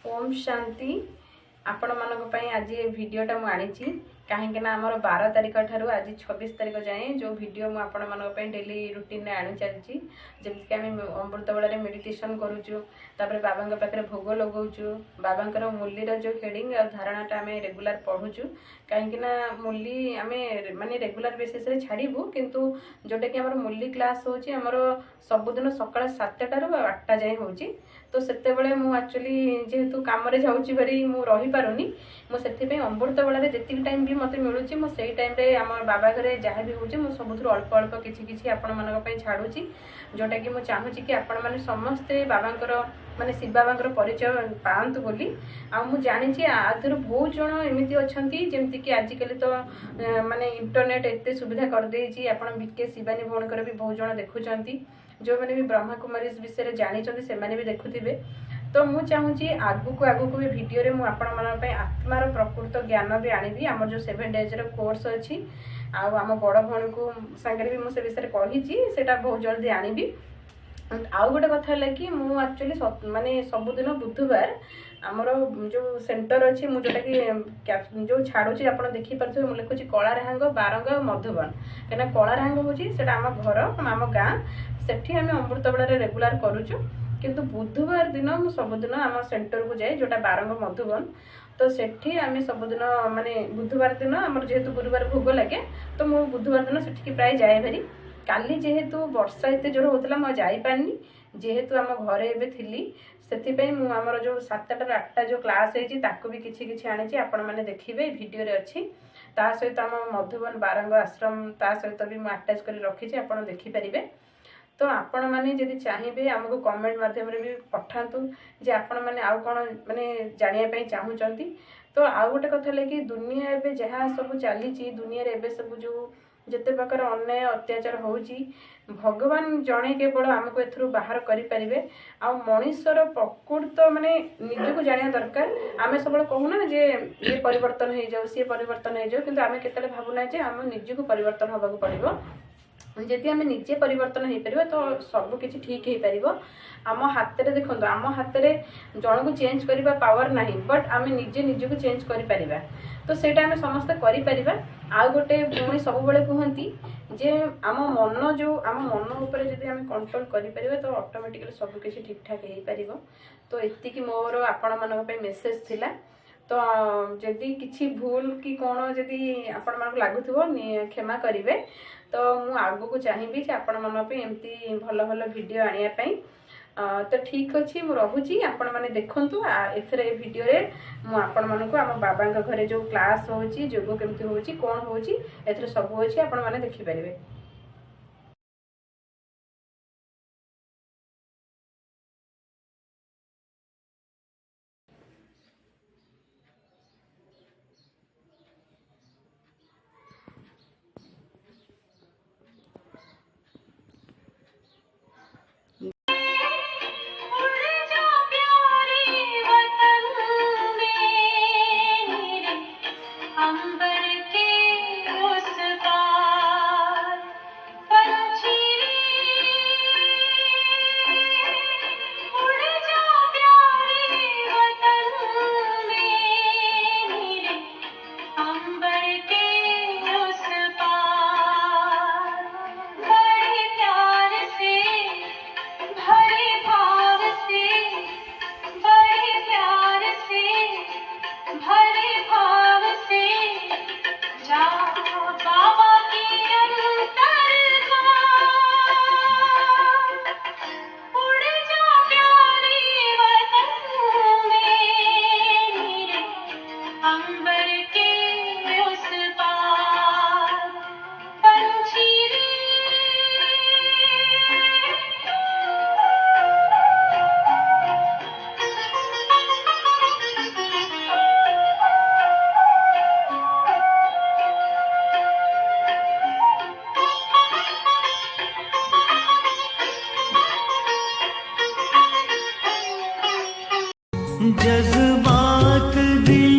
ओम शांति आपण मानक आज ये भिडटा मुझे कहीं आमर 12 तारिख ठार आज 26 तारिख जाए जो भिड मुझे डेली रुटीन आनी चलती जमीक आम अमृत बेल मेडिटेशन करुचु बाबा पाखे भोग लगाऊँ बाबा मूल्यर जो हेडिंग और धारणाटा आम रेगुलर पढ़ुचु कहीं मूली आम माने रेगुलर बेसिस छाड़ू किंतु जोटा कि आम मूली क्लास होमर सबुदिन सका 7टार 8टा जाए हो तो सेते मुझे जेहेतु कम जाऊँगी भारी मुझे पारुनी मुझे अमृत बेल जी टाइम भी मत मिलूँ मुझे टाइम आम बाबा घरे जहाँ भी हूँ सब अल्प अल्प किसी आपण मानी छाड़ूची जोटा कि मुझे चाहूँगी कि आपण मैंने समस्ते बाबांकर माने शिव बाबांकर परिचय पातु बोली मुझे जानी आधर बहुत जन एमती अच्छा जमती कि आजिकल तो माने इंटरनेट एत सुविधा करदे आपण बीके शिवानी भौणकर भी बहुत जन देखुं जो मैंने भी ब्रह्मा कुमारी विषय जानी से भी देखुवे तो मुझे चाहूँगी आगू आगू भी भिडियो मुझे आत्मार प्रकृत ज्ञान भी आनी आम जो 7 डेज कोर्स अच्छी आम बड़ भौणी को सांगे भी मुझे विषय कही बहुत जल्दी आनी आउ गोटे कथा है कि मुझे एक्चुअली माने सबुदिन बुधवार आमर जो सेंटर अच्छी मुझे जोटा कि जो छाड़ुची आप देखिपे मुझे लिखुची कलारहांग बारंग मधुबन कहीं कलारहांग हूँ आम घर आम गाँ से आम अमृत बेल रेगुलर करुचु किंतु बुधवार दिन मुझे सबुदिन आम सेंटर को जाए जोटा बारंग मधुबन तो सेठी आम सबुदिन माने बुधवार दिन आम जेहेतु गुरुवार भोग लगे तो मु बुधवार दिन सेठी प्राय जाए भारी काली जेहेतु वर्षा एत जोर होता मुझे जापारनी जेहेतु आम घरे एवं थी से आमर जो 7टार 8टा जो क्लास है भी किसी आनी आपण मैंने देखिए भिडियो अच्छी ता सहित आम मधुबन बारंग आश्रम ता सहित भी मुझे आटाच कर रखी आपण देखिपारे तो आपण मैंने जदि चाहिए आमको कमेंट मध्यम भी पठातु जे आपण मैंने आउ कौन माने जानापी चाहूँगी तो आउ गोटे कथा है कि दुनिया एवं जहाँ सब चली दुनिया एवं सब जो जिते प्रकार अन्याय अत्याचार होची भगवान जड़े केवल आमको एथरू बाहर करें आ मनीषर प्रकृत माने निजको जाना दरकार आम सब कहूना जे ये परिवर्तन हो जाओ सी परिवर्तन हो जाओ किंतु आम केतले भावना जे आम निजको परिवर्तन होगा पड़ो जदि आम निजे परिवर्तन हो पार तो सबकि ठीक हो पार आम हाथ में देखो आम हाथ में जन को चेंज करने पावर ना बट आम निजे निजको चेंज कर तो सेटा आम समस्ते कर आउ गोटे पुणी सब कहती जे आम मन जो आम मन उपर जदि आम कंट्रोल कर तो ऑटोमेटिकली सबकि ठीक ठाक हो पार तो एति मोर आपण मान मेसेज थिला तो जदि किसी भूल कि कौन जदि आपण मन लगुव क्षमा करेंगे तो मु आगु को चाहिए आपण मन एमती भल भल वीडियो आने तो ठीक अच्छे मुझे रोची आपण मैंने देखूँ एथर भिडियो मुझे मानक आम बाबा घरे जो क्लास हो जोग केमती हो कौन हो सब अच्छी आपण मैंने देखिपारे। जज्बात दिल